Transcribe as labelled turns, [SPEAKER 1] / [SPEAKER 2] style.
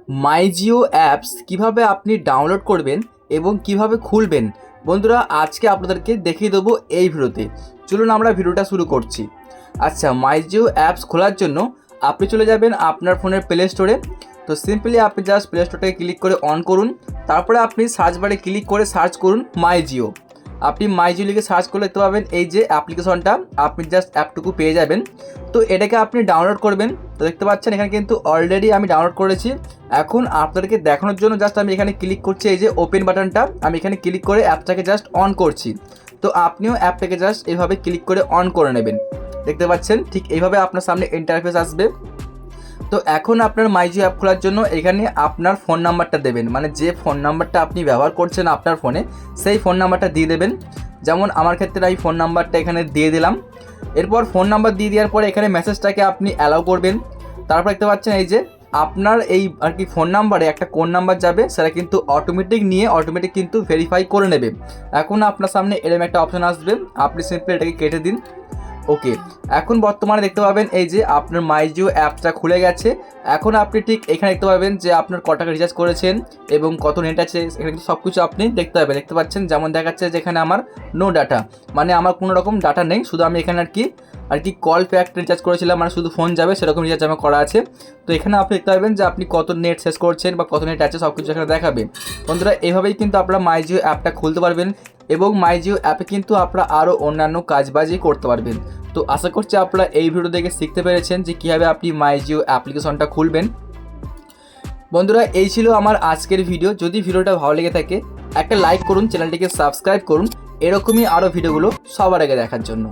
[SPEAKER 1] মাই Jio apps কীভাবে আপনি download করবেন এবং কিভাবে খুলবেন বন্ধুরা আজকে আপনাদেরকে দেখিয়ে দেবো এই ভিডিওতে। চলুন আমরা ভিডিওটা শুরু করছি। আচ্ছা, মাই জিও অ্যাপস খোলার জন্য আপনি চলে যাবেন আপনার ফোনের প্লে স্টোরে। তো সিম্পলি আপনি জাস্ট প্লে স্টোরটাকে ক্লিক করে অন করুন, তারপরে আপনি সার্চ বারে ক্লিক করে সার্চ করুন মাই জিও। আপনি মাই জিও লিখে সার্চ করলে দেখতে পাবেন এই যে অ্যাপ্লিকেশনটা, আপনি জাস্ট অ্যাপটুকু পেয়ে যাবেন। তো এটাকে আপনি ডাউনলোড করবেন। তো দেখতে পাচ্ছেন এখানে কিন্তু অলরেডি আমি ডাউনলোড করেছি। এখন আপনাদেরকে দেখানোর জন্য জাস্ট আমি এখানে ক্লিক করছি, এই যে ওপেন বাটনটা, আমি এখানে ক্লিক করে অ্যাপটাকে জাস্ট অন করছি। তো আপনিও অ্যাপটাকে জাস্ট এইভাবে ক্লিক করে অন করে নেবেন। দেখতে পাচ্ছেন ঠিক এইভাবে আপনার সামনে ইন্টারফেস আসবে। তো এখন আপনার মাই জিও অ্যাপ খোলার জন্য এখানে আপনার ফোন নাম্বারটা দেবেন, মানে যে ফোন নাম্বারটা আপনি ব্যবহার করছেন আপনার ফোনে সেই ফোন নাম্বারটা দিয়ে দেবেন। যেমন আমার ক্ষেত্রে এই ফোন নাম্বারটা এখানে দিয়ে দিলাম। এরপর ফোন নাম্বার দিয়ে দেওয়ার পরে এখানে মেসেজটাকে আপনি অ্যালাউ করবেন। তারপর দেখতে পাচ্ছেন এই যে আপনার এই আর কি ফোন নাম্বারে একটা কোন নাম্বার যাবে সেটা কিন্তু অটোমেটিক কিন্তু ভেরিফাই করে নেবে। এখন আপনার সামনে এরকম একটা অপশন আসবে, আপনি সিম্পলি এটাকে কেটে দিন। ওকে, এখন বর্তমানে দেখতে পাবেন এই যে আপনার মাই জিও অ্যাপটা খুলে গেছে। এখন আপনি ঠিক এখানে দেখতে পাবেন যে আপনার কত টাকা রিচার্জ করেছেন এবং কত নেট আছে, এখানে কিন্তু সব কিছু আপনি দেখতে পাবেন। দেখতে পাচ্ছেন যেমন দেখাচ্ছে যেখানে আমার নো ডাটা, মানে আমার কোনো রকম ডাটা নেই, শুধু আমি এখানে আর কি কল প্যাক রিচার্জ করেছিলাম, মানে শুধু ফোন যাবে সেরকম রিচার্জ আমার করা আছে। তো এখানে আপনি দেখতে পাবেন যে আপনি কত নেট শেষ করছেন বা কত নেট আছে সব কিছু এখানে দেখাবে। বন্ধুরা এইভাবেই কিন্তু আপনারা মাই জিও অ্যাপটা খুলতে পারবেন এবং মাই জিও অ্যাপে কিন্তু আপনারা আরও অন্যান্য কাজবাজই করতে পারবেন। তো আশা করছি আপনারা এই ভিডিও দেখে শিখতে পেরেছেন যে কীভাবে আপনি মাই জিও অ্যাপ্লিকেশনটা খুলবেন। বন্ধুরা এই ছিল আমার আজকের ভিডিও। যদি ভিডিওটা ভালো লেগে থাকে একটা লাইক করুন, চ্যানেলটিকে সাবস্ক্রাইব করুন এরকমই আরও ভিডিওগুলো সবার আগে দেখার জন্য।